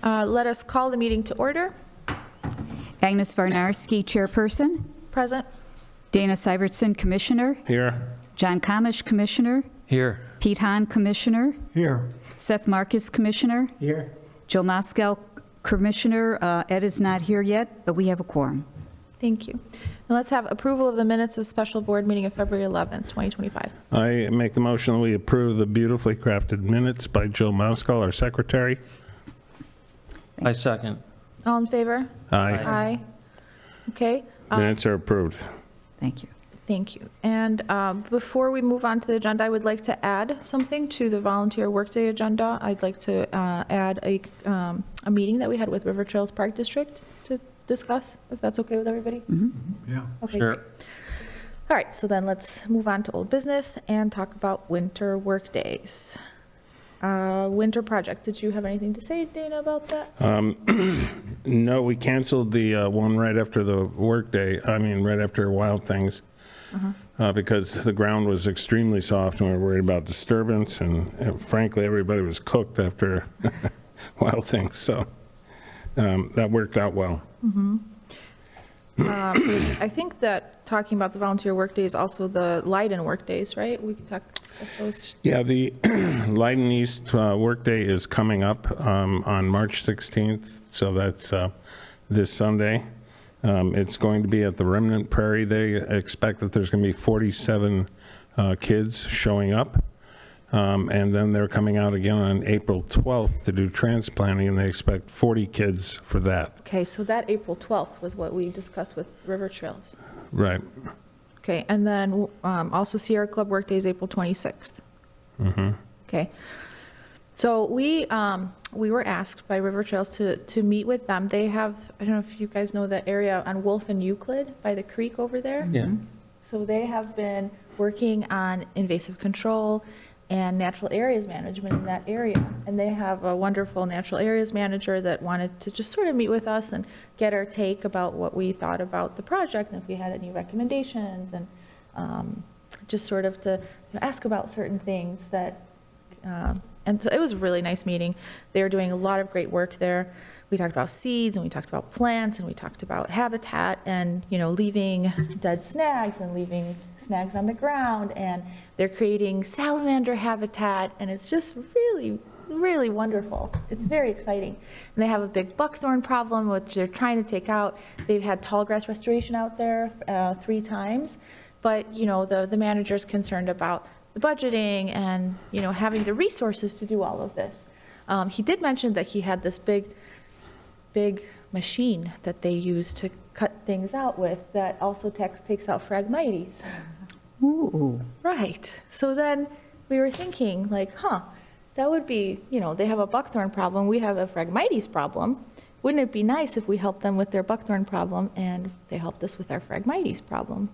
Let us call the meeting to order. Agnes Varnarski, Chairperson. Present. Dana Syvertson, Commissioner. Here. John Kamish, Commissioner. Here. Pete Hahn, Commissioner. Here. Seth Marcus, Commissioner. Here. Joe Moskow, Commissioner. Ed is not here yet, but we have a quorum. Thank you. And let's have approval of the minutes of special board meeting of February 11th, 2025. I make the motion that we approve the beautifully crafted minutes by Joe Moskow, our secretary. I second. All in favor? Aye. Aye. Okay, Minutes are approved. Thank you. thank you. And before we move on to the agenda, I would like to add something to the volunteer workday agenda. I'd like to add a meeting that we had with River Trails Park District to discuss, if that's okay with everybody? Yeah. Okay, Sure. great. All right, so then let's move on to old business and talk about winter workdays. Winter project, did you have anything to say, Dana, about that? No, we canceled the one right after the workday, right after Wild Things, because the ground was extremely soft and we were worried about disturbance, and frankly, everybody was cooked after Wild Things, so that worked out well. I think that talking about the volunteer workdays, also the Leiden workdays, right? We can discuss those. Yeah, the Leiden East workday is coming up on March 16th, so that's this Sunday. It's going to be at the Remnant Prairie. They expect that there's going to be 47 kids showing up, and then they're coming out again on April 12th to do transplanting, and they expect 40 kids for that. Okay, so that April 12th was what we discussed with River Trails. Right. Okay, and then also Sierra Club workdays, April 26th. Okay. So we were asked by River Trails to meet with them. They have, I don't know if you guys know that area on Wolf and Euclid by the creek over there. Yeah. So they have been working on invasive control and natural areas management in that area. And they have a wonderful natural areas manager that wanted to just sort of meet with us and get our take about what we thought about the project and if we had any recommendations, and just sort of to ask about certain things that, and so it was a really nice meeting. They were doing a lot of great work there. We talked about seeds, and we talked about plants, and we talked about habitat, and leaving dead snags and leaving snags on the ground, and they're creating salamander habitat, and it's just really, really wonderful. It's very exciting. And they have a big buckthorn problem, which they're trying to take out. They've had tall grass restoration out there 3 times, but the manager's concerned about the budgeting and having the resources to do all of this. He did mention that he had this big machine that they use to cut things out with that also takes out Phragmites. Ooh. Right. So then we were thinking, that would be, they have a buckthorn problem, we have a Phragmites problem. Wouldn't it be nice if we helped them with their buckthorn problem and they helped us with our Phragmites problem?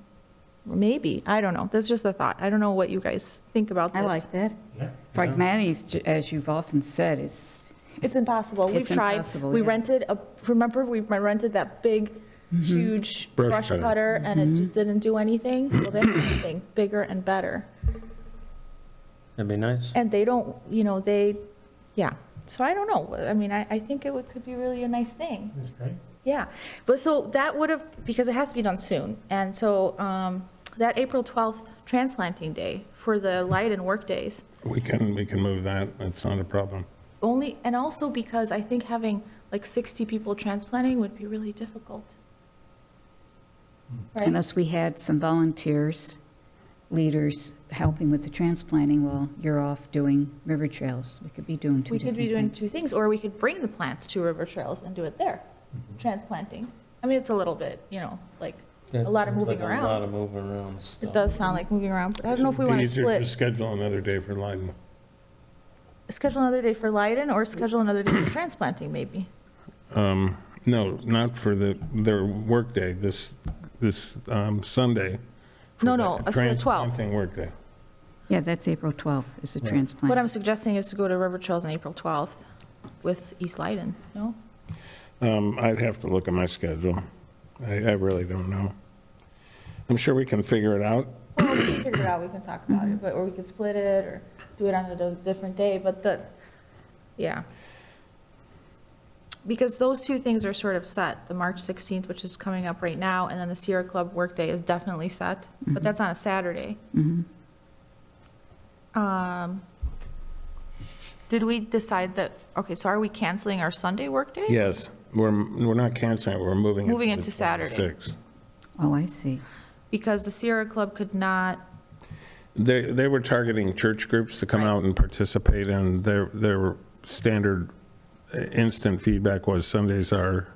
Maybe. I don't know. That's just a thought. I don't know what you guys think about this. I like that. Phragmites, as you've often said, is It's impossible. We've It's tried. impossible, We yes. remember we rented that big, huge Brush brush cutter. cutter, and it just didn't do anything. Well, they have something bigger and better. That'd be nice. And they don't, yeah. So I don't know. I think could be really a nice thing. That's great. Yeah. But so that would have, because it has to be done soon. And so that April 12th transplanting day for the Leiden workdays, We can move that. That's not a problem. and also because I think having like 60 people transplanting would be really difficult. Right? unless we had some volunteers, leaders helping with the transplanting while you're off doing river trails. We could be doing two We different could be doing things. 2 things, or we could bring the plants to River Trails and do it there, transplanting. It's a little bit, a lot of moving A lot around. of moving around It stuff. does sound like moving around, but I don't know if we want to Easier to split. schedule another day for Leiden. Schedule another day for Leiden, or schedule another day for transplanting, maybe. No, not for their workday, this Sunday. No, for the 12th. Transplanting workday. Yeah, that's April 12th is a What transplant. I'm suggesting is to go to River Trails on April 12th with East Leiden, no? I'd have to look at my schedule. I really don't know. I'm sure we can figure it out. Well, we can figure it out, we can talk about it, or we could split it, or do it on a different day, but yeah. because those two things are sort of set, the March 16th, which is coming up right now, and then the Sierra Club workday is definitely set, but that's on a Saturday. Did we decide that, okay, so are we canceling our Sunday workday? Yes, we're not canceling it, we're moving it. Moving it the to Saturday. 26th. Oh, I see. Because the Sierra Club could not, They were targeting church groups to come Right. out and participate, and their standard instant feedback was Sundays are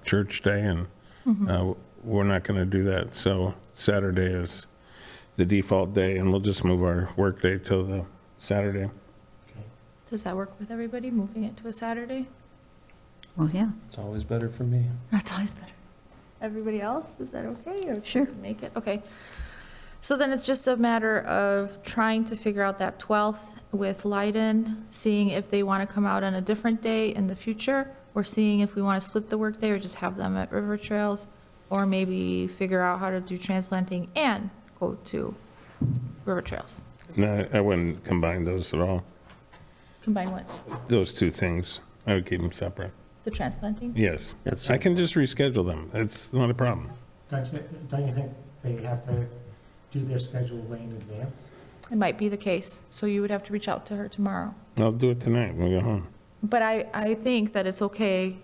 church day, and we're not going to do that. So Saturday is the default day, and we'll just move our workday till the Saturday. does that work with everybody, moving it to a Saturday? Well, yeah. It's always better for me. That's always better. Everybody else, is that okay? Or Sure. can we make it, okay. So then it's just a matter of trying to figure out that 12th with Leiden, seeing if they want to come out on a different day in the future, or seeing if we want to split the workday or just have them at River Trails, or maybe figure out how to do transplanting and go to River Trails. No, I wouldn't combine those at all, Combine what? those two things. I would keep them separate. The transplanting? Yes, That's- I can just reschedule them. It's not a problem. Don't you think they have to do their schedule way in advance? It might be the case, so you would have to reach out to her tomorrow. I'll do it tonight when we go home. But I think that it's okay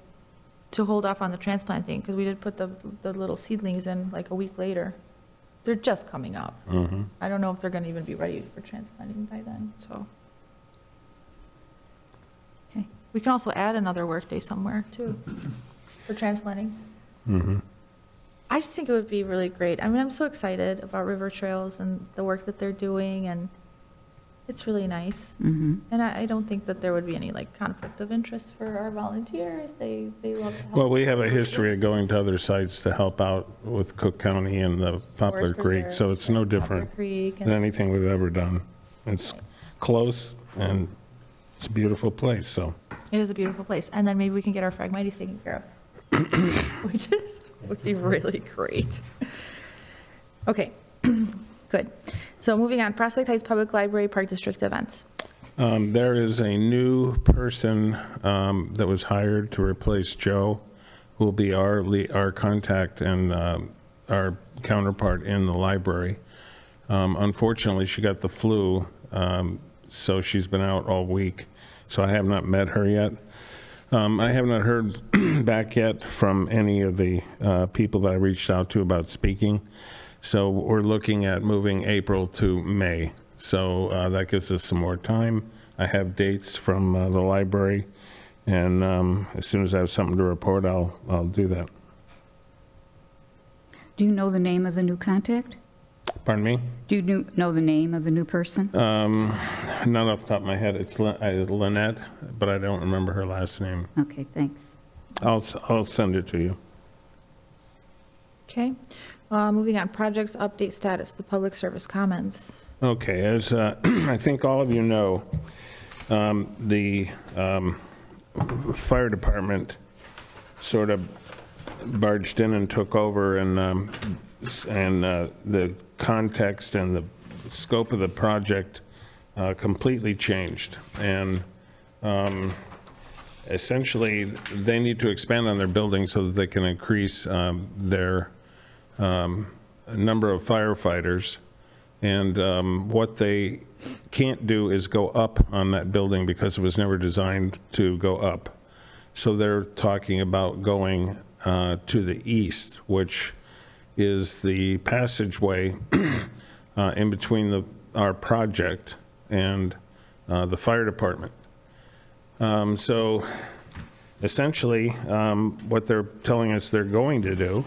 to hold off on the transplanting, because we did put the little seedlings in like a week later. They're just coming up. I don't know if they're going to even be ready for transplanting by then, so. Okay. We can also add another workday somewhere, too, for transplanting. I just think it would be really great. I mean, I'm so excited about River Trails and the work that they're doing, and it's really nice. Mm-hmm. And I don't think that there would be any like conflict of interest for our volunteers. They love to help. Well, we have a history of going to other sites to help out with Cook County and the Poplar Forest Creek, so preserves, it's no right, Poplar different Creek than and, anything we've ever done. It's close, and it's a beautiful place, so. it is a beautiful place. And then maybe we can get our Phragmites taken care of, which would be really great. Okay, good. So moving on, Prospect Heights Public Library Park District events. There is a new person that was hired to replace Joe, who will be our contact and our counterpart in the library. Unfortunately, she got the flu, so she's been out all week, so I have not met her yet. I have not heard back yet from any of the people that I reached out to about speaking. So we're looking at moving April to May. So that gives us some more time. I have dates from the library, and as soon as I have something to report, I'll do that. Do you know the name of the new contact? Pardon me? Do you know the name of the new person? Not off the top of my head. It's Lynette, but I don't remember her last name. Okay, thanks. I'll send it to you. Okay, moving on, projects update status, the public service comments. Okay, as I think all of you know, the fire department sort of barged in and took over, and the context and the scope of the project completely changed. And essentially, they need to expand on their building so that they can increase their number of firefighters. And what they can't do is go up on that building because it was never designed to go up. So they're talking about going to the east, which is the passageway in between our project and the fire department. So essentially, what they're telling us they're going to do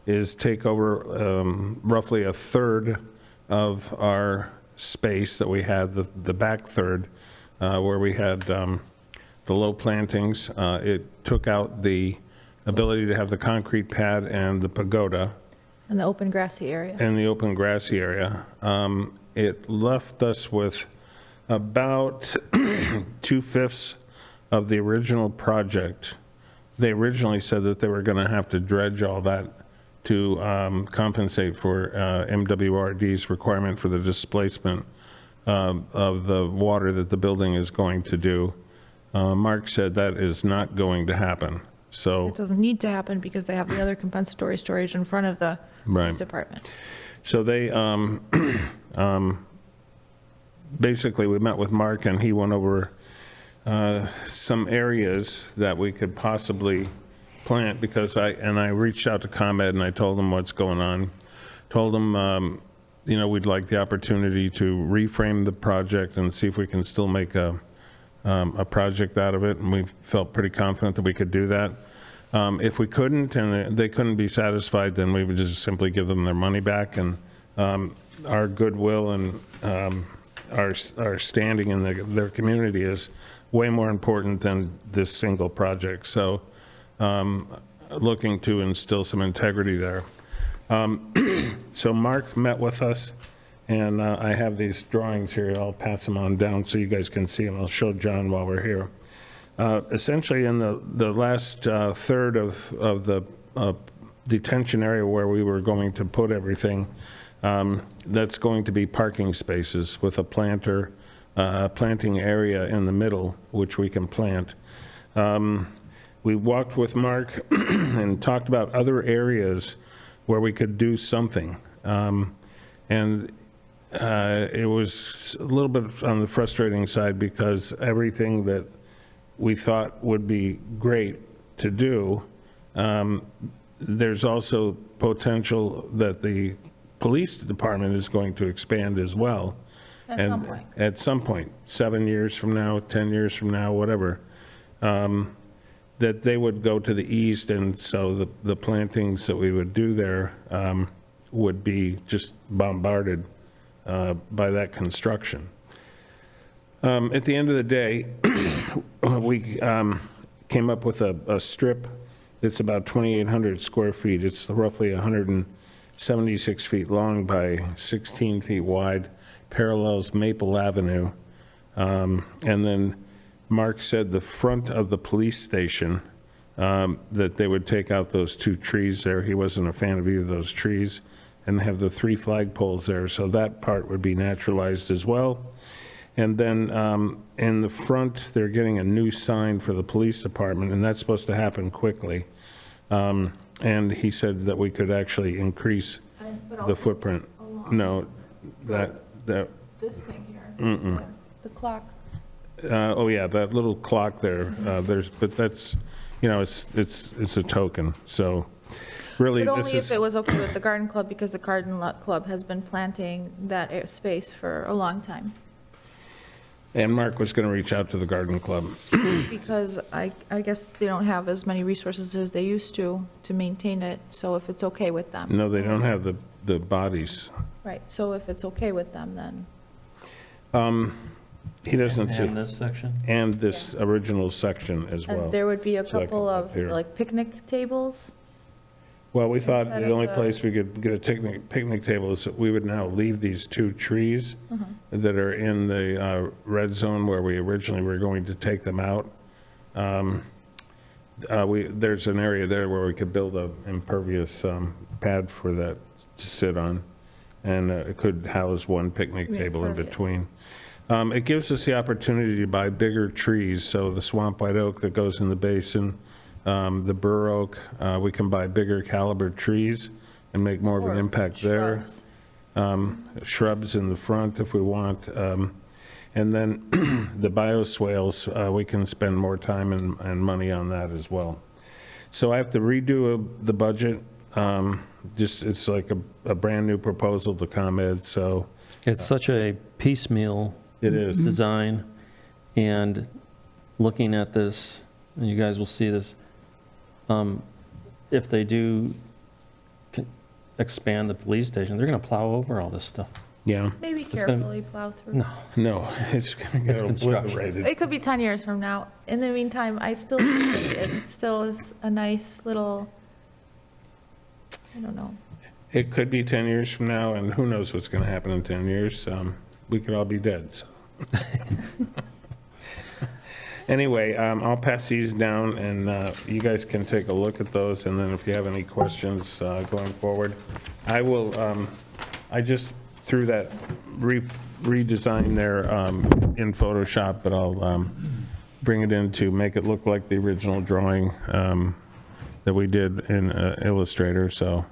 is take over roughly a third of our space that we had, the back third, where we had the low plantings. It took out the ability to have the concrete pad and the pagoda In the open grassy area. and the open grassy area. It left us with about 2/5 of the original project. They originally said that they were going to have to dredge all that to compensate for MWRD's requirement for the displacement of the water that the building is going to do. Mark said that is not going to happen. So, It doesn't need to happen because they have the other compensatory storage in front of the right. police department. So they, basically, we met with Mark, and he went over some areas that we could possibly plant, because I reached out to ComEd, and I told them what's going on. Told them, we'd like the opportunity to reframe the project and see if we can still make a project out of it, and we felt pretty confident that we could do that. If we couldn't, and they couldn't be satisfied, then we would just simply give them their money back, and our goodwill and our standing in their community is way more important than this single project. So looking to instill some integrity there. So Mark met with us, and I have these drawings here. I'll pass them on down so you guys can see them. I'll show John while we're here. Essentially, in the last third of the detention area where we were going to put everything, that's going to be parking spaces with a planting area in the middle, which we can plant. We walked with Mark and talked about other areas where we could do something. And it was a little bit on the frustrating side, because everything that we thought would be great to do, there's also potential that the police department is going to expand as well. At And some point. At some point, 7 years from now, 10 years from now, whatever, that they would go to the east, and so the plantings that we would do there would be just bombarded by that construction. At the end of the day, we came up with a strip that's about 2,800 square feet. It's roughly 176 feet long by 16 feet wide, parallels Maple Avenue. And then Mark said the front of the police station, that they would take out those 2 trees there. He wasn't a fan of either of those trees, and have the 3 flagpoles there. So that part would be naturalized as well. And then in the front, they're getting a new sign for the police department, and that's supposed to happen quickly. And he said that we could actually increase the footprint. No, that, This thing here. The clock. oh yeah, that little clock there, but that's, it's a token, so really But this only if is, it was okay with the garden club, because the garden club has been planting that space for a long time. and Mark was going to reach out to the garden club. Because I guess they don't have as many resources as they used to maintain it, so if it's okay with them. No, they don't have the bodies. Right, so if it's okay with them, then. He doesn't see, And this section? and this original section as well. And there would be a So that couple comes up of, here. like, picnic tables. Well, we thought Instead the of only the- place we could get a picnic table is that we would now leave these 2 trees that are in the red zone where we originally were going to take them out. There's an area there where we could build a impervious pad for that to sit on, and it could house 1 picnic table in Impervious. between. It gives us the opportunity to buy bigger trees, so the swamp white oak that goes in the basin, the bur oak, we can buy bigger caliber trees and make more of an or impact there. shrubs. Shrubs in the front if we want. And then the bioswales, we can spend more time and money on that as well. So I have to redo the budget. It's like a brand-new proposal to ComEd, so It's such a piecemeal it is. design, and looking at this, and you guys will see this, if they do expand the police station, they're going to plow over all this stuff. Yeah, Maybe gonna- carefully plow through. No, no, it's going to It's get construction. obliterated. It could be 10 years from now. In the meantime, I still think it still is a nice little, I don't know. It could be 10 years from now, and who knows what's going to happen in 10 years. We could all be dead, so. Anyway, I'll pass these down, and you guys can take a look at those, and then if you have any questions going forward, I will, I just threw that redesign there in Photoshop, but bring it in to make it look like the original drawing that we did in Illustrator. So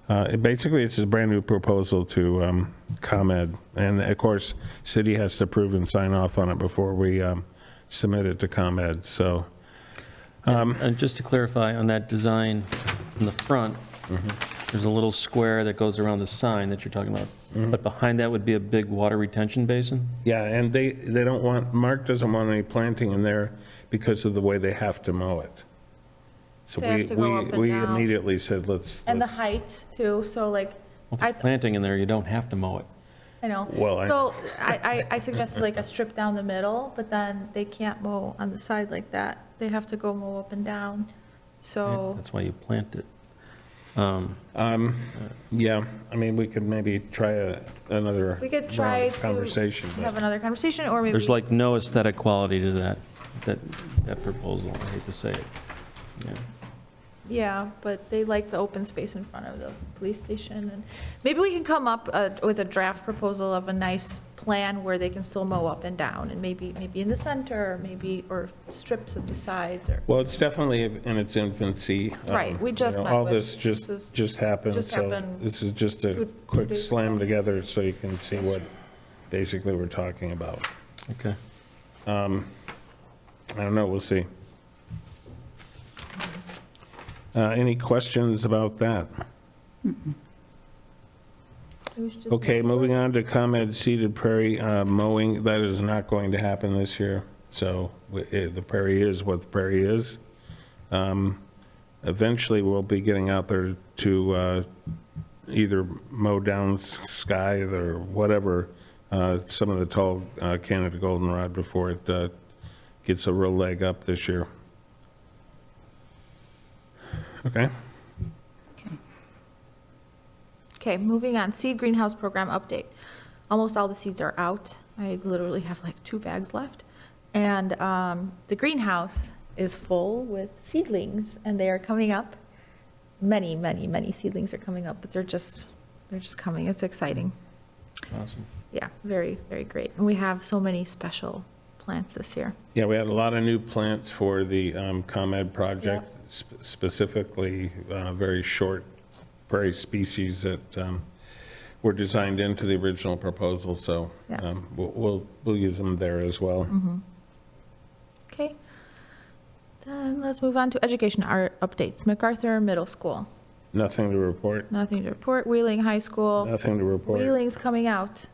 basically, it's a brand-new proposal to ComEd. And of course, city has to approve and sign off on it before we submit it to ComEd. So, And just to clarify, on that design in the front, there's a little square that goes around the sign that you're talking about. But behind that would be a big water retention basin? yeah, and they don't want, Mark doesn't want any planting in there because of the way they have to mow it. So They have to go up and we down. immediately said, let's. And the let's- height too, so like, Well, if I, there's planting in there, you don't have to mow it. I know. Well, I- So I suggested like a strip down the middle, but then they can't mow on the side like that. They have to go mow up and down. So, That's why you plant it. Yeah, I mean, we could maybe try another we could round try of to conversation. but- have another conversation, or maybe. There's like no aesthetic quality to that proposal, I hate to say it. Yeah. Yeah, but they like the open space in front of the police station, and maybe we can come up with a draft proposal of a nice plan where they can still mow up and down, and maybe in the center, or maybe, or strips of the sides, or, Well, it's definitely in its infancy. Right, we just met All with- this this is- just happened, just so happened this is just a 2 quick days slam ago. together so you can see what basically we're talking about. Okay. I don't know, we'll see. Any questions about that? it was just- Okay, moving on to ComEd seeded prairie mowing. That is not going to happen this year. So the prairie is what the prairie is. Eventually, we'll be getting out there to either mow down Sky or whatever, some of the tall Canada goldenrod before it gets a real leg up this year. Okay? Okay, moving on, seed greenhouse program update. Almost all the seeds are out. I literally have like 2 bags left. And the greenhouse is full with seedlings, and they are coming up. Many, many, many seedlings are coming up, but they're just coming. It's exciting. Awesome. Yeah, very, very great. And we have so many special plants this year. Yeah, we had a lot of new plants for the ComEd project, specifically very short prairie species that were designed into the original proposal, so Yeah. we'll use them there as well. Okay. Then let's move on to education art updates. MacArthur Middle School, Nothing to report, nothing to report. Wheeling High School, nothing to report. Wheeling's coming out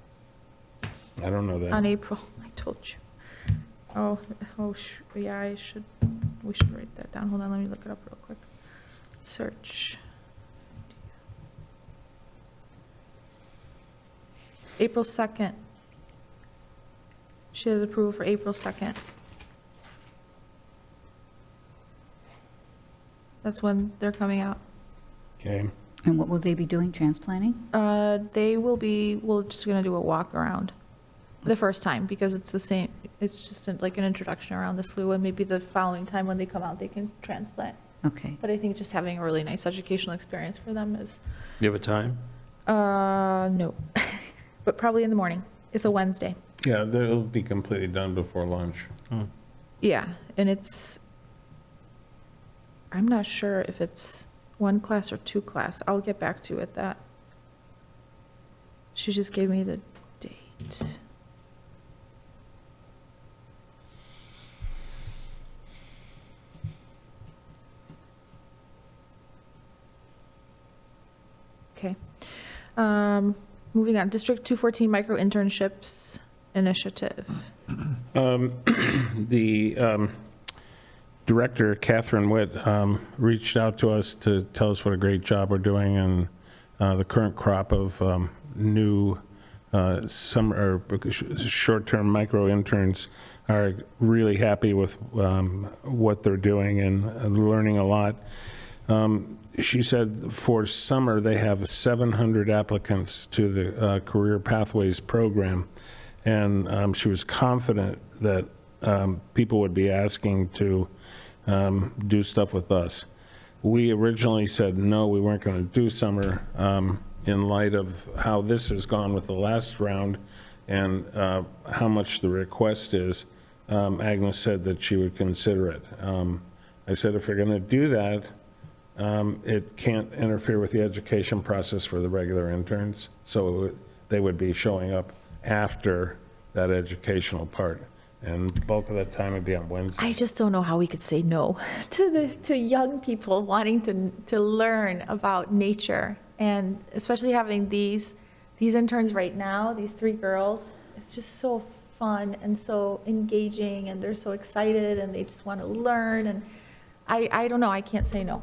I don't know on that. April, I told you. Yeah, we should write that down. Hold on, let me look it up real quick. Search. April 2nd. She has approval for April 2nd. That's when they're coming out. Okay, And what will they be doing, transplanting? We're just gonna do a walk around the first time, because it's the same, it's just like an introduction around the slough, and maybe the following time when they come out, they can transplant. Okay. But I think just having a really nice educational experience for them is, Do you have a time? no, but probably in the morning. It's a Wednesday. yeah, it'll be completely done before lunch. Yeah, and I'm not sure if it's 1 class or 2 class. I'll get back to you at that. She just gave me the date. Okay. Moving on, District 214 micro internships initiative. The director, Catherine Witt, reached out to us to tell us what a great job we're doing, and the current crop of new summer or short-term micro interns are really happy with what they're doing and learning a lot. She said for summer, they have 700 applicants to the Career Pathways program, and she was confident that people would be asking to do stuff with us. We originally said, no, we weren't going to do summer in light of how this has gone with the last round and how much the request is. Agnes said that she would consider it. I said, if you're going to do that, it can't interfere with the education process for the regular interns, so they would be showing up after that educational part, and bulk of that time would be on Wednesday. I just don't know how we could say no to young people wanting to learn about nature, and especially having these interns right now, these 3 girls. It's just so fun and so engaging, and they're so excited, and they just want to learn, and I don't know, I can't say no.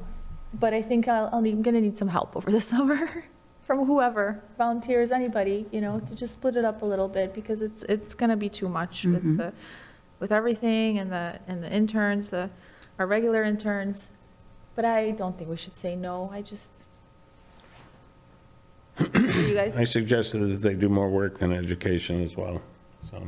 But I think I'm going to need some help over the summer from whoever, volunteers, anybody, to just split it up a little bit, because it's going to be too much with everything, and the interns, our regular interns. But I don't think we should say no. I just, what do you guys? I suggested that they do more work than education as well, so.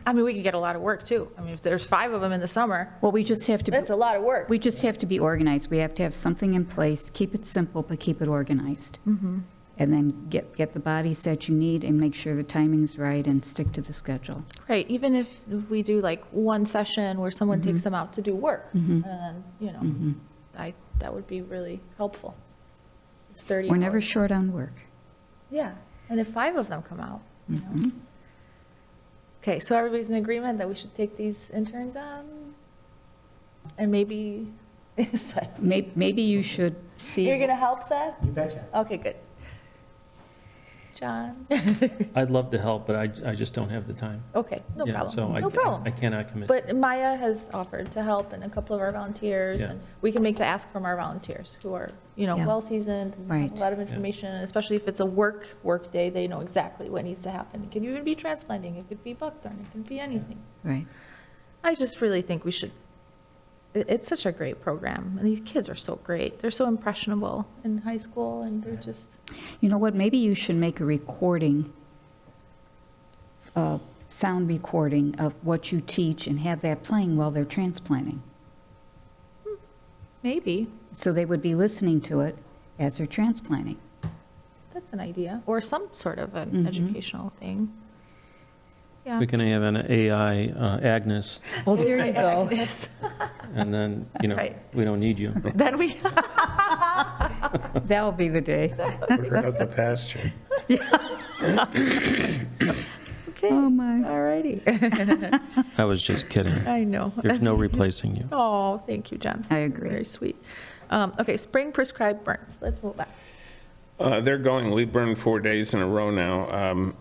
I mean, we could get a lot of work too. I mean, if there's 5 of them in the summer, Well, we just have to, that's a lot of work. we just have to be organized. We have to have something in place, keep it simple, but keep it organized. And then get the bodies that you need and make sure the timing's right and stick to the schedule. Right, even if we do like one session where someone takes them out to do work, and then, that would be really helpful. It's 30 We're never hours. short on work. Yeah, and if 5 of them come out, Okay, so everybody's in agreement that we should take these interns on? And maybe, Seth, Maybe you should see. you're gonna help, Seth? You betcha. Okay, good. John? I'd love to help, but I just don't have the time. Okay, no Yeah, so problem, I no problem. I cannot commit. But Maya has offered to help, and a couple of our volunteers, Yeah. and we can make the ask from our volunteers who are, Yeah. well-seasoned, and have Right. a lot of information, and especially if it's a work day, they know exactly what needs to happen. It could even be transplanting, it could be buckthorn, it could be anything. Right. I just really think we should, it's such a great program, and these kids are so great. They're so impressionable in high school, and they're just, You know what, maybe you should make a recording, sound recording of what you teach and have that playing while they're transplanting. maybe, So they would be listening to it as they're transplanting. that's an idea, or some sort of an educational thing. Yeah. We can have an AI Agnes, Oh, there you go. Yes. and then, Right. we don't need you. Then we, That'll be the day. Put her out the pasture. okay, Oh, my. all righty. I was just kidding. I know. There's no replacing you. Oh, thank you, John. I agree. Very sweet. Okay, spring prescribed burns. Let's move on. They're going, we burned 4 days in a row now.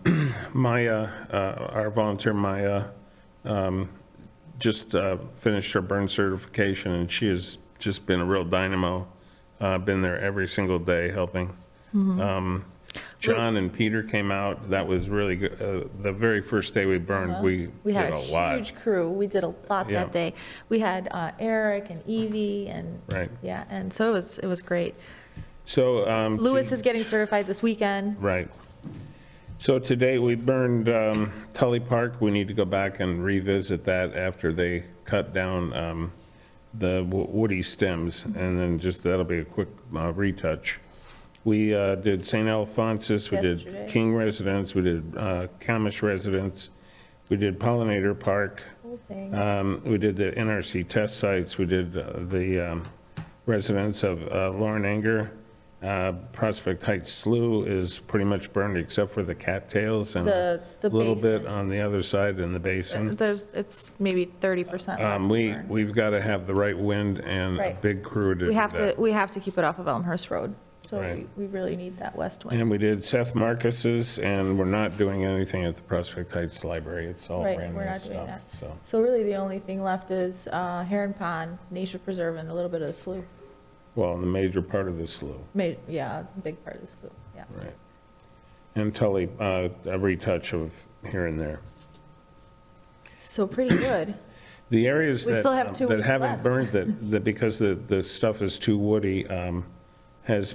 Maya, our volunteer Maya, just finished her burn certification, and she has just been a real dynamo. Been there every single day helping. John and Peter came out. That was really good. The very first day we burned, we We did had a a lot. huge crew. We did a lot Yeah. that day. We had Eric and Evie and, Right. yeah, and so it was great. So. Lewis is getting certified this weekend. Right. So today we burned Tully Park. We need to go back and revisit that after they cut down the woody stems, and then just, that'll be a quick retouch. We did St. Alphonsus, we did Yesterday. King Residence, we did Camish Residence, we did Pollinator Park, Whole thing. we did the NRC test sites, we did the residence of Lauren Anger. Prospect Heights Slough is pretty much burned except for the cattails and a The little basin. bit on the other side in the basin. It's maybe 30% left to burn. We've got to have the right wind and a Right. big crew to do We have to, that. we have to keep it off of Elmhurst Road. So Right. we really need that west wind. And we did Seth Marcus's, and we're not doing anything at the Prospect Heights Library. It's all Right, brand we're new not doing stuff, so. So really, the only thing left is Heron Pond, Nature Preserve, and a little bit of the slough. Well, the major part of the slough, Yeah, a big part of the slough, yeah. right. And Tully, a retouch of here and there. So pretty good. The areas We that still have 2 that weeks haven't left. burned, that because the stuff is too woody, has,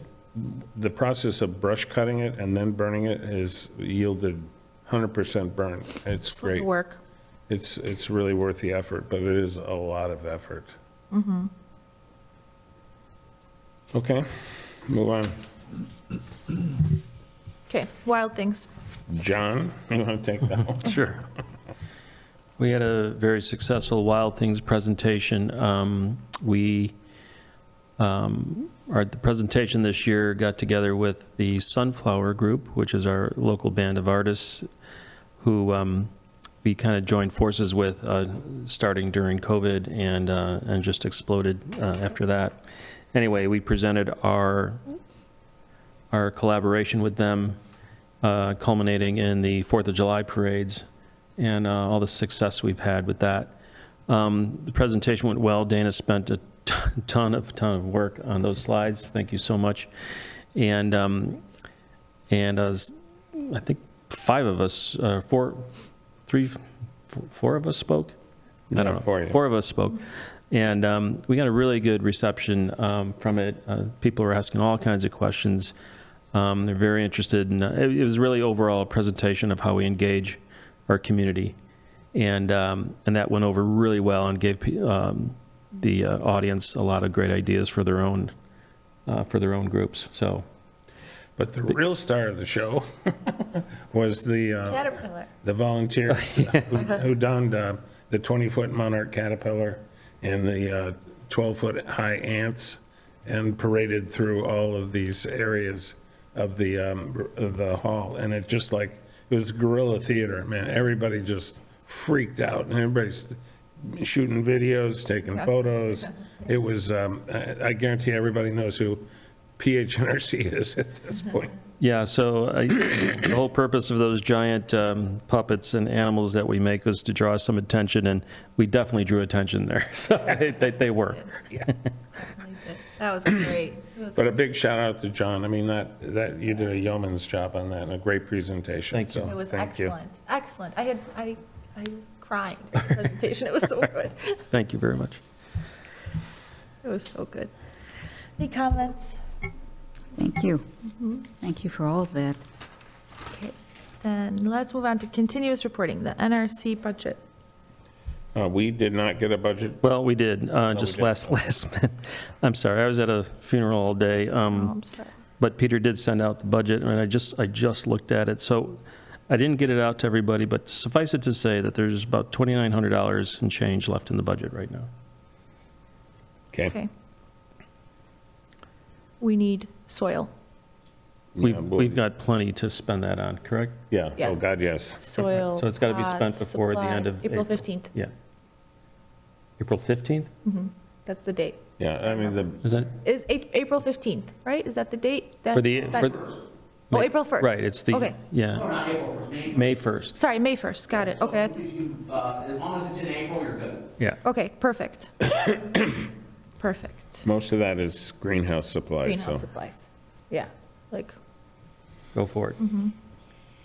the process of brush cutting it and then burning it has yielded 100% burn. It's Just a lot of great. work. It's really worth the effort, but it is a lot of effort. Mm-hmm. Okay, move on. Okay, Wild Things. John, you want to take that one? Sure. We had a very successful Wild Things presentation. The presentation this year got together with the Sunflower Group, which is our local band of artists who we kind of joined forces with starting during COVID and just exploded after that. Anyway, we presented our collaboration with them, culminating in the 4th of July parades and all the success we've had with that. The presentation went well. Dana spent a ton of work on those slides. Thank you so much. And as I think 5 of us, 4 of us spoke. I don't know. 4 of us spoke. And we got a really good reception from it. People were asking all kinds of questions. They're very interested. It was really overall a presentation of how we engage our community. And that went over really well and gave the audience a lot of great ideas for their own groups. So, But the real star of the show was the Caterpillar. volunteers who donned the 20-foot monarch caterpillar and the 12-foot high ants and paraded through all of these areas of the hall. And it just like, it was guerrilla theater, man. Everybody just freaked out and everybody's shooting videos, taking photos. It was, I guarantee everybody knows who PHNRC is at this point. yeah, so the whole purpose of those giant puppets and animals that we make was to draw some attention, and we definitely drew attention there. So they were. That was great. But a big shout out to John. I mean, that you did a yeoman's job on that and a great presentation. Thank you. So, It was thank you. excellent, excellent. I was crying during the presentation. It was so good. Thank you very much. It was so good. Any comments? Thank you. Thank you for all of that. Okay, then let's move on to continuous reporting, the NRC budget. We did not get a budget. Well, we did, just did. last minute. I'm sorry, I was at a funeral all day. Oh, I'm sorry. But Peter did send out the budget, and I just looked at it. So I didn't get it out to everybody, but suffice it to say that there's about $2,900 and change left in the budget right now. Okay. We need soil. Yeah, We've got plenty to spend that on, correct? Yeah, Yeah. oh, God, yes. Soil. So it's gotta be spent pods, before the end of supplies, April April. 15th. Yeah. April 15th? That's the date. Yeah, I mean, Is that Is April 15th, right? Is that the date? for the, Oh, April 1st. right, it's the, Okay. yeah, Not April 1st, May 1st, Sorry, May 1st. Got it. Okay. If you, as long as it's in April, you're good. yeah. Okay, perfect. Perfect. most of that is greenhouse supplies, so. Greenhouse supplies. Yeah, like, Go for it.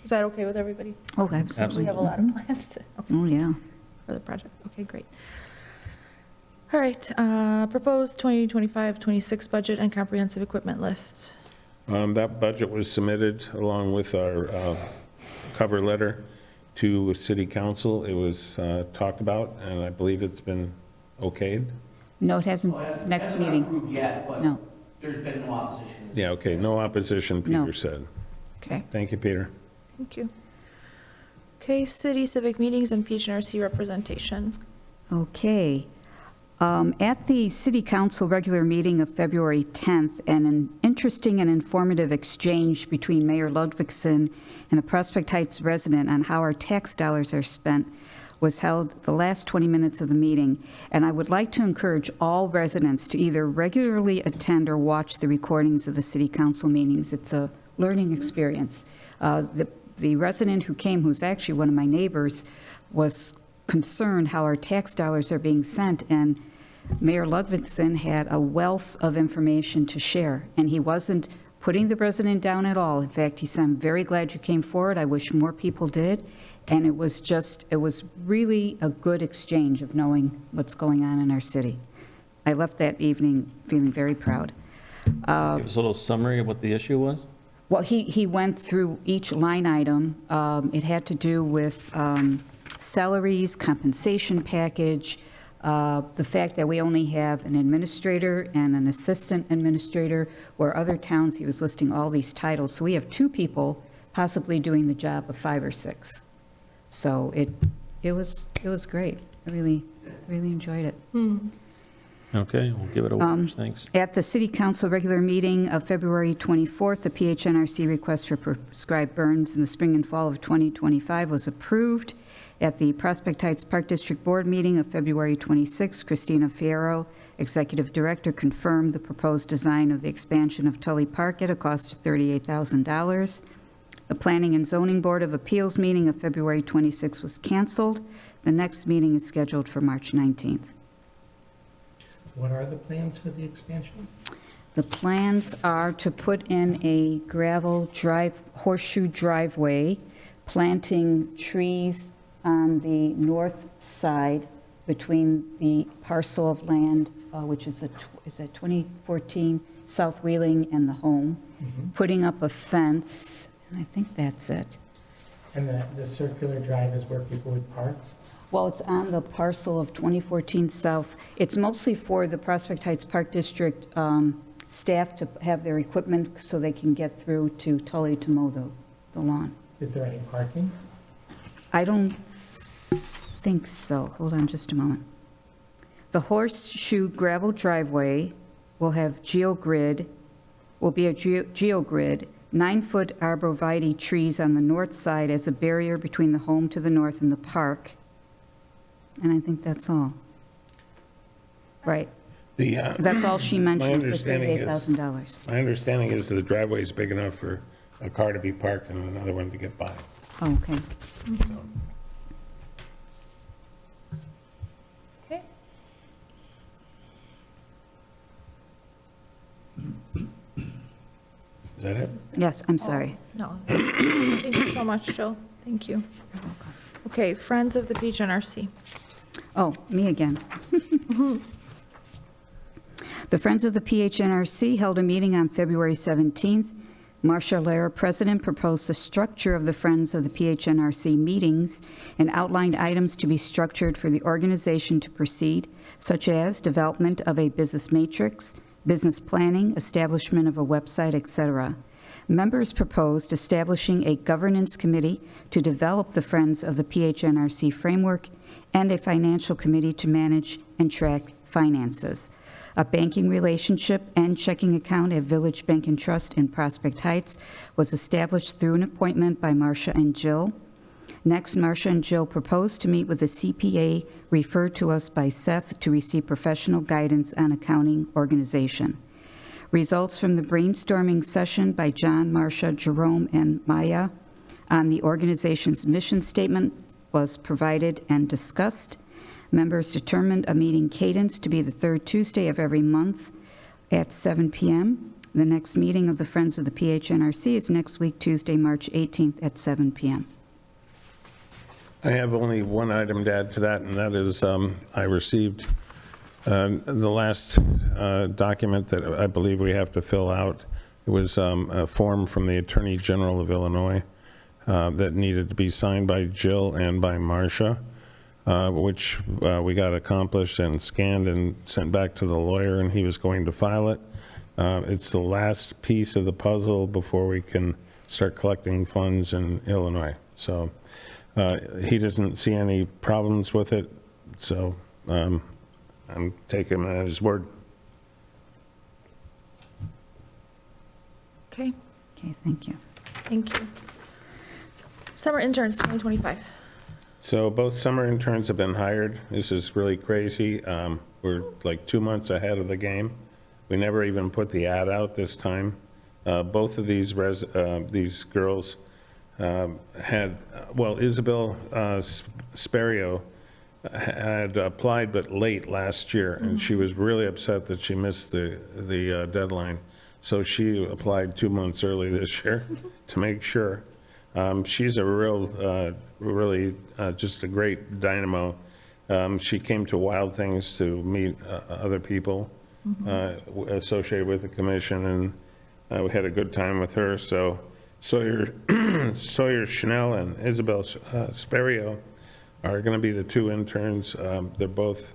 is that okay with everybody? Oh, We absolutely. have a lot of plans to, Oh, yeah. for the project. Okay, great. All right, proposed 2025-26 budget and comprehensive equipment list. That budget was submitted along with our cover letter to City Council. It was talked about, and I believe it's been okayed. No, it hasn't, Hasn't next been meeting. approved yet, but No. there's been no opposition. Yeah, okay, no opposition, No. Peter said. Okay, Thank you, Peter. thank you. Okay, city civic meetings and PHNRC representation. Okay. At the City Council regular meeting of February 10th, an interesting and informative exchange between Mayor Ludwigson and a Prospect Heights resident on how our tax dollars are spent was held the last 20 minutes of the meeting, and I would like to encourage all residents to either regularly attend or watch the recordings of the City Council meetings. It's a learning experience. The resident who came, who's actually one of my neighbors, was concerned how our tax dollars are being sent, and Mayor Ludwigson had a wealth of information to share, and he wasn't putting the resident down at all. In fact, he said, "I'm very glad you came forward. I wish more people did." And it was really a good exchange of knowing what's going on in our city. I left that evening feeling very proud. Give us a little summary of what the issue was? Well, he went through each line item. It had to do with salaries, compensation package, the fact that we only have an administrator and an assistant administrator, where other towns, he was listing all these titles. So we have 2 people possibly doing the job of 5 or 6. So it was great. I really enjoyed it. Okay, we'll give it a watch, thanks. At the City Council regular meeting of February 24th, the PHNRC request for prescribed burns in the spring and fall of 2025 was approved. At the Prospect Heights Park District Board meeting of February 26th, Christina Fierro, Executive Director, confirmed the proposed design of the expansion of Tully Park at a cost of $38,000. The Planning and Zoning Board of Appeals meeting of February 26th was canceled. The next meeting is scheduled for March 19th. What are the plans for the expansion? The plans are to put in a gravel horseshoe driveway, planting trees on the north side between the parcel of land, which is a 2014 South Wheeling and the home, putting up a fence, and I think that's it. And the circular drive is where people would park? Well, it's on the parcel of 2014 South. It's mostly for the Prospect Heights Park District staff to have their equipment so they can get through to Tully to mow the lawn. Is there any parking? I don't think so. Hold on just a moment. The horseshoe gravel driveway will have will be a geogrid, 9-foot arborvitae trees on the north side as a barrier between the home to the north and the park. And I think that's all. Right. That's all she mentioned for $38,000. My understanding is the driveway is big enough for a car to be parked and another one to get by. Oh, okay. So, Okay. is that it? Yes, I'm sorry. No. Thank you so much, Jill. Thank you. Okay, Friends of the PHNRC. Oh, me again. The Friends of the PHNRC held a meeting on February 17th. Marcia Lehrer, President, proposed the structure of the Friends of the PHNRC meetings and outlined items to be structured for the organization to proceed, such as development of a business matrix, business planning, establishment of a website, etc. Members proposed establishing a governance committee to develop the Friends of the PHNRC framework and a financial committee to manage and track finances. A banking relationship and checking account at Village Bank and Trust in Prospect Heights was established through an appointment by Marcia and Jill. Next, Marcia and Jill proposed to meet with a CPA referred to us by Seth to receive professional guidance on accounting organization. Results from the brainstorming session by John, Marcia, Jerome, and Maya on the organization's mission statement was provided and discussed. Members determined a meeting cadence to be the third Tuesday of every month at 7 p.m. The next meeting of the Friends of the PHNRC is next week, Tuesday, March 18th at 7 p.m. I have only one item to add to that, and that is I received the last document that I believe we have to fill out. It was a form from the Attorney General of Illinois that needed to be signed by Jill and by Marcia, which we got accomplished and scanned and sent back to the lawyer, and he was going to file it. It's the last piece of the puzzle before we can start collecting funds in Illinois. So he doesn't see any problems with it, so I'm taking him at his word. Okay, Okay, thank you. thank you. Summer interns, 2025. So both summer interns have been hired. This is really crazy. We're like 2 months ahead of the game. We never even put the ad out this time. Both of these girls had, well, Isabel Spario had applied but late last year, and she was really upset that she missed the deadline. So she applied 2 months early this year to make sure. She's a really just a great dynamo. She came to Wild Things to meet other people associated with the commission, and we had a good time with her. So Sawyer Chanel and Isabel Spario are going to be the 2 interns. They're both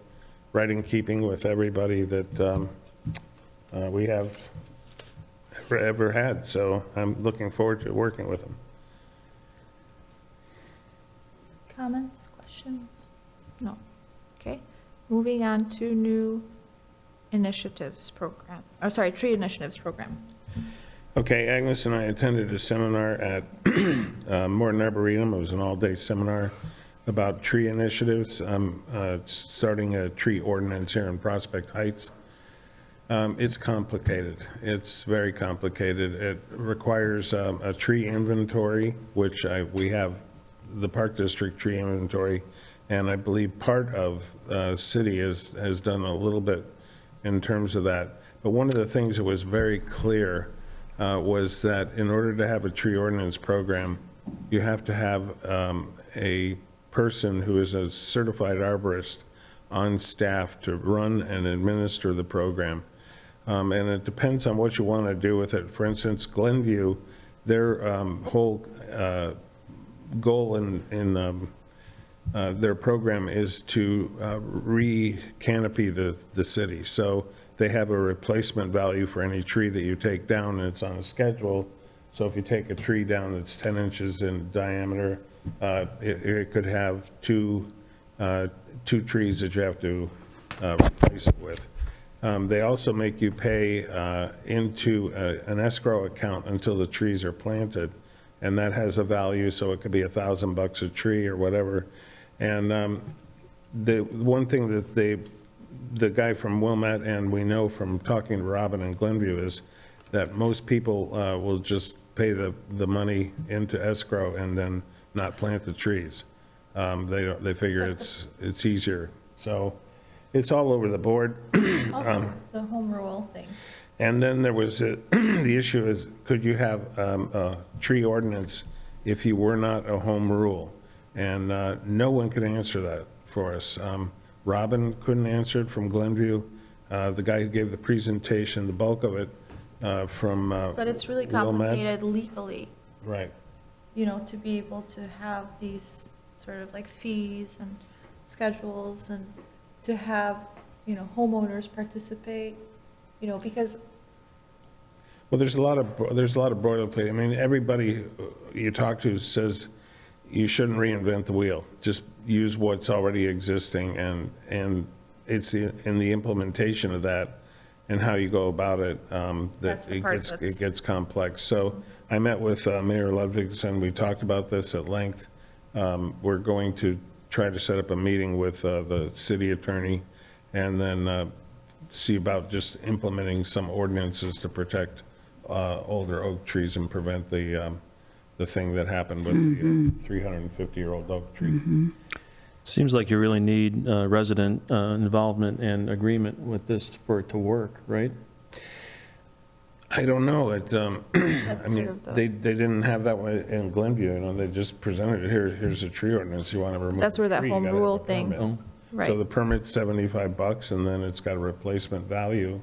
right in keeping with everybody that we have ever had. So I'm looking forward to working with them. Comments, questions? No. Okay. Moving on to new initiatives program, oh, sorry, tree initiatives program. Okay, Agnes and I attended a seminar at Morton Arboretum. It was an all-day seminar about tree initiatives. I'm starting a tree ordinance here in Prospect Heights. It's complicated. It's very complicated. It requires a tree inventory, which we have the Park District tree inventory, and I believe part of city has done a little bit in terms of that. But one of the things that was very clear was that in order to have a tree ordinance program, you have to have a person who is a certified arborist on staff to run and administer the program. And it depends on what you want to do with it. For instance, Glenview, their whole goal in their program is to re-canopy the city. So they have a replacement value for any tree that you take down, and it's on a schedule. So if you take a tree down that's 10 inches in diameter, it could have two trees that you have to replace it with. They also make you pay into an escrow account until the trees are planted, and that has a value, so it could be $1,000 a tree or whatever. And the one thing that the guy from Wilmette, and we know from talking to Robin in Glenview, is that most people will just pay the money into escrow and then not plant the trees. They figure it's easier. So it's all over the board. Also, the home rule thing. And then there was, the issue is, could you have a tree ordinance if you were not a home rule? And no one could answer that for us. Robin couldn't answer it from Glenview. The guy who gave the presentation, the bulk of it from But it's really Wilmette. complicated legally, Right. you know, to be able to have these sort of like fees and schedules and to have, you know, homeowners participate, you know, because Well, there's a lot of boilerplate. I mean, everybody you talk to says you shouldn't reinvent the wheel. Just use what's already existing, and it's in the implementation of that and how you go about it That's that the part that's- it gets complex. So I met with Mayor Ludvigsen. We talked about this at length. We're going to try to set up a meeting with the city attorney and then see about just implementing some ordinances to protect older oak trees and prevent the thing that happened with the 350-year-old oak tree. Seems like you really need resident involvement and agreement with this for it to work, right? I don't know. I that's sort mean, of the, they didn't have that way in Glenview, you know, they just presented it, here's a tree ordinance, you want to remove That's where the that tree, you home gotta have rule a thing- permit. right. So the permit's $75, and then it's got a replacement value.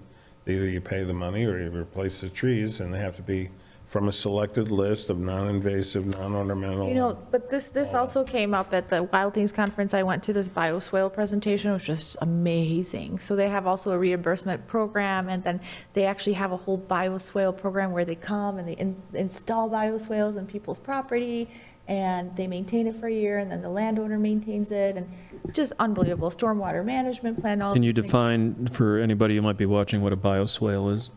Either you pay the money or you replace the trees, and they have to be from a selected list of non-invasive, non-ornamental. You know, but this also came up at the Wild Things Conference. I went to this bioswale presentation, which was amazing. So they have also a reimbursement program, and then they actually have a whole bioswale program where they come and they install bioswales in people's property, and they maintain it for a year, and then the landowner maintains it, and just unbelievable. Stormwater management plan, all Can you these things. define for anybody who might be watching what a bioswale is?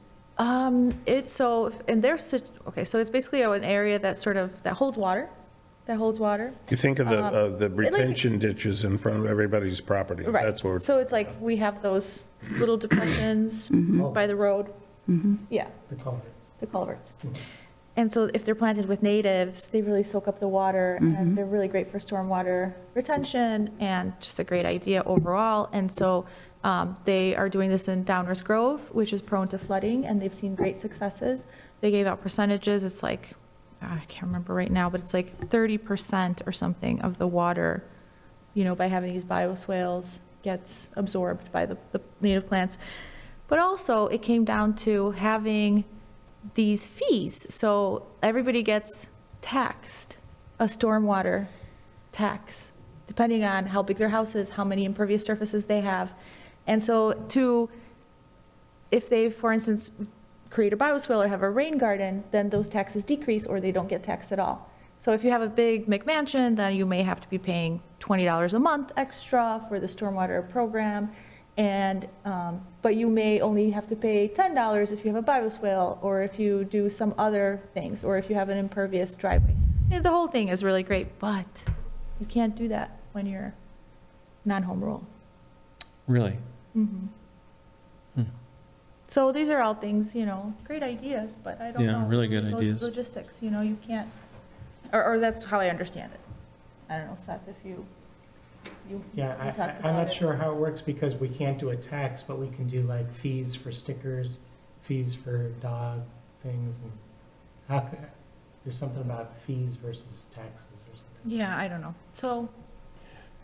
It's so, and there's, okay, so it's basically an area that sort of, that holds water. You think of the retention ditches in front of everybody's property. Right. That's what, So it's like, we have those little depressions by the road. Yeah, The culverts. the culverts. And so if they're planted with natives, they really soak up the water, and they're really great for stormwater retention, and just a great idea overall. And so they are doing this in Downers Grove, which is prone to flooding, and they've seen great successes. They gave out percentages. It's like, I can't remember right now, but it's like 30% or something of the water, you know, by having these bioswales gets absorbed by the native plants. But also, it came down to having these fees. So everybody gets taxed, a stormwater tax, depending on how big their house is, how many impervious surfaces they have. And so if they, for instance, create a bioswale or have a rain garden, then those taxes decrease or they don't get taxed at all. So if you have a big McMansion, then you may have to be paying $20 a month extra for the stormwater program. And, but you may only have to pay $10 if you have a bioswale, or if you do some other things, or if you have an impervious driveway. The whole thing is really great, but you can't do that when you're non-home rule. Really? So these are all things, great ideas, but I don't know. Yeah, really good ideas. Logistics, you can't, or that's how I understand it. I don't know, Seth, if you Yeah, talked I'm about not it. sure how it works because we can't do a tax, but we can do like fees for stickers, fees for dog things. And there's something about fees versus taxes or something. Yeah, I don't know. So,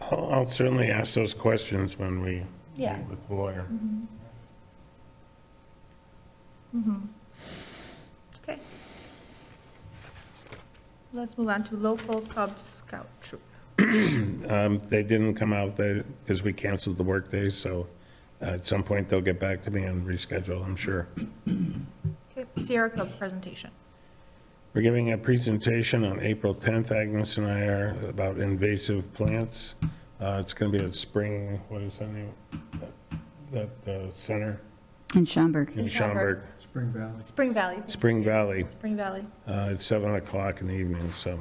I'll certainly ask those questions when we Yeah. meet with the lawyer. okay. Let's move on to local Cub Scout troop. They didn't come out because we canceled the workdays, so at some point they'll get back to me and reschedule, I'm sure. Okay, Sierra Club presentation. We're giving a presentation on April 10th, Agnes and I are, about invasive plants. It's going to be at Spring, what is that name? That center In Schaumburg. in Schaumburg. Schaumburg, Spring Valley. Spring Valley. Spring Valley. It's 7 o'clock in the evening, so.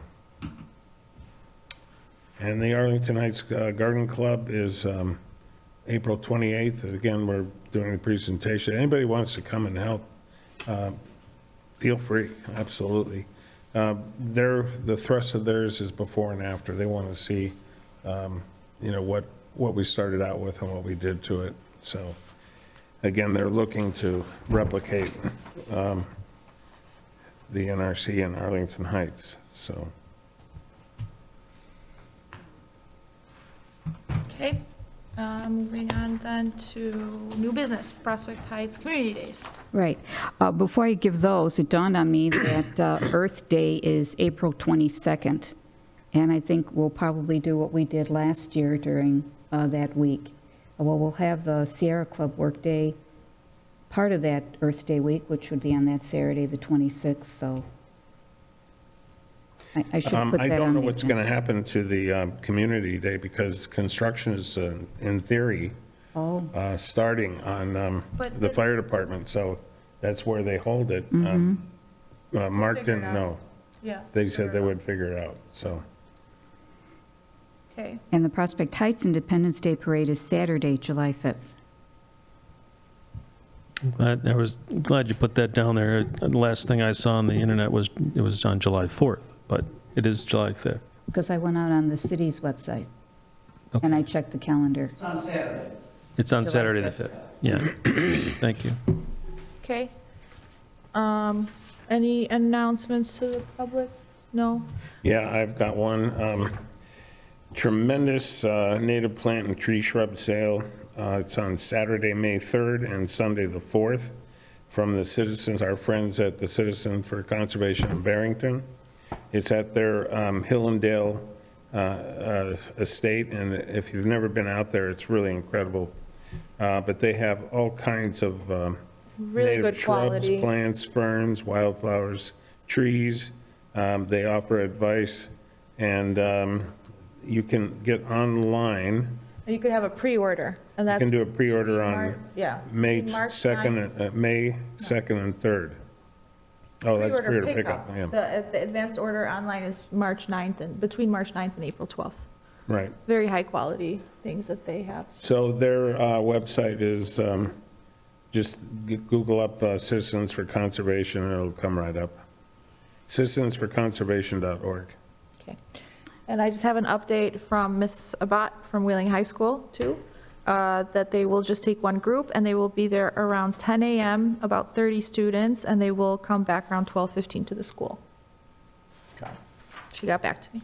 And the Arlington Heights Garden Club is April 28th. Again, we're doing the presentation. Anybody wants to come and help, feel free, absolutely. The thrust of theirs is before and after. They want to see, what we started out with and what we did to it. So, again, they're looking to replicate the NRC in Arlington Heights, so. Okay, moving on then to new business, Prospect Heights Community Days. Right. Before I give those, it dawned on me that Earth Day is April 22nd, and I think we'll probably do what we did last year during that week. Well, we'll have the Sierra Club Workday part of that Earth Day week, which would be on that Saturday, the 26th, so I should put that on. I don't know the what's agenda. going to happen to the Community Day because construction is, in theory, Oh, starting on But the it- fire department, so that's where they hold it. Mark figure it didn't out. know. Yeah. They said they would figure it out, so. Okay, and the Prospect Heights Independence Day Parade is Saturday, July 5th. I'm glad you put that down there. The last thing I saw on the internet was, it was on July 4th, but it is July 5th. Because I went out on the city's website, and I checked the calendar. It's on Saturday. It's on July Saturday the 5th. 5th. Yeah. Thank you. okay. Any announcements to the public? No? Yeah, I've got one. Tremendous native plant and tree shrub sale. It's on Saturday, May 3rd and Sunday, the 4th, from the citizens, our friends at the Citizen for Conservation in Barrington. It's at their Hillendale estate, and if you've never been out there, it's really incredible. But they have all kinds of Really native good quality. shrubs, plants, ferns, wildflowers, trees. They offer advice, and you can get online. You could have a pre-order, and You that's. can do a pre-order on Yeah. May March 2nd, May 2nd and 3rd. Oh, that's pre-order pickup, yeah, The advanced order online is March 9th, and between March 9th and April 12th. right. Very high-quality things that they have. So their website is, just Google up Citizens for Conservation, and it'll come right up. Citizensforconservation.org. Okay. And I just have an update from Ms. Abbott from Wheeling High School, too, that they will just take one group, and they will be there around 10 a.m., about 30 students, and they will come back around 12:15 to the school. So, she got back to me.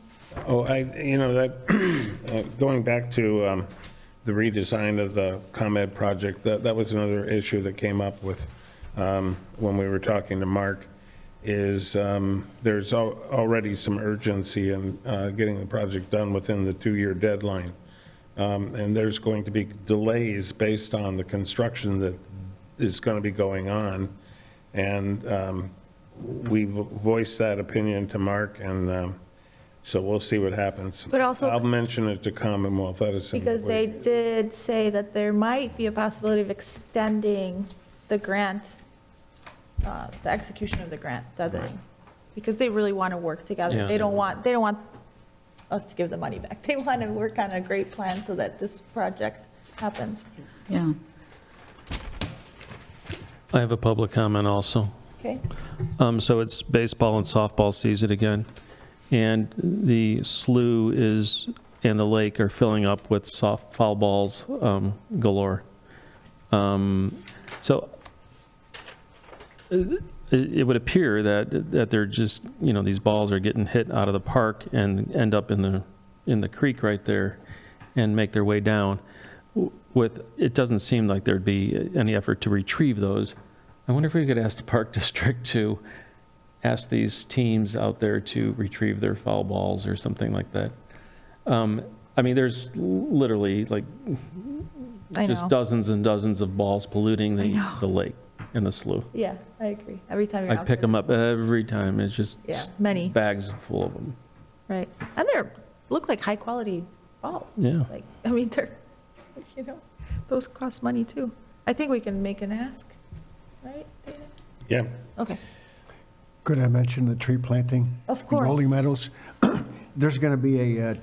Oh, going back to the redesign of the ComEd project, that was another issue that came up with when we were talking to Mark, is there's already some urgency in getting the project done within the 2-year deadline. And there's going to be delays based on the construction that is going to be going on. And we've voiced that opinion to Mark, and So we'll see what happens. But also- I'll mention it to Commonwealth Edison. Because they did say that there might be a possibility of extending the grant, the execution of the grant deadline. Right. Because they really want to work together. Yeah. They don't want us to give the money back. They want to work on a great plan so that this project happens. Yeah. I have a public comment also. Okay? So it's baseball and softball season again, and the slough and the lake are filling up with soft foul balls galore. So it would appear that they're just, these balls are getting hit out of the park and end up in the creek right there and make their way down. It doesn't seem like there'd be any effort to retrieve those. I wonder if we could ask the park district to ask these teams out there to retrieve their foul balls or something like that. I mean, there's literally like I just know. dozens and dozens of balls polluting the lake and the slough. Yeah, I agree. Every time you're I out pick there. them up every time. It's just Yeah, many. bags full of them. Right. And look like high-quality balls. Yeah. Like, I mean, those cost money too. I think we can make an ask, right, David? Yeah. Okay, Could I mention the tree planting? of in course. Rolling Meadows. There's going to be a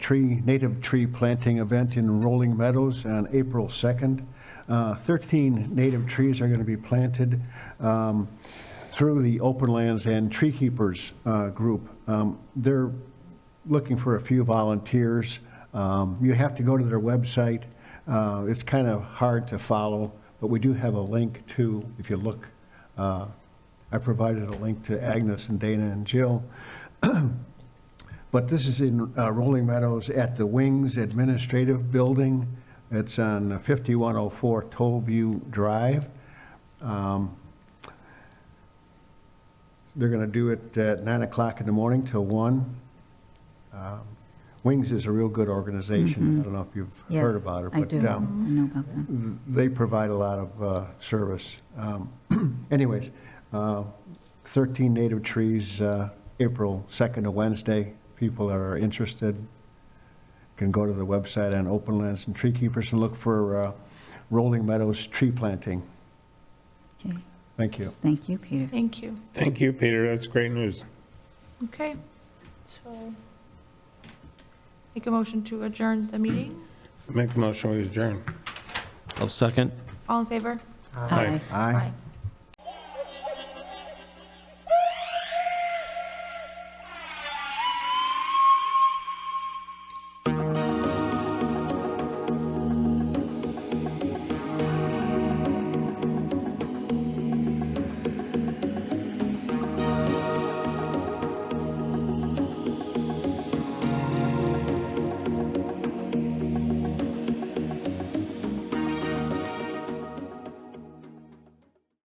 native tree planting event in Rolling Meadows on April 2nd. 13 native trees are going to be planted through the Open Lands and Tree Keepers group. They're looking for a few volunteers. You have to go to their website. It's kind of hard to follow, but we do have a link to, if you look, I provided a link to Agnes and Dana and Jill. But this is in Rolling Meadows at the Wings Administrative Building. It's on 5104 Tollview Drive. They're going to do it at 9 o'clock in the morning till 1. Wings is a real good organization. I don't know if you've heard Yes, about it, I but do. I know about them. they provide a lot of service. Anyways, 13 native trees, April 2nd to Wednesday. People are interested can go to the website on Open Lands and Tree Keepers and look for Rolling Meadows tree planting. Okay. Thank you. Thank you, Peter. Thank you. Thank you, Peter. That's great news. Okay, so make a motion to adjourn the meeting. Make the motion, we adjourn. I'll second. All in favor? Aye. Aye. Aye.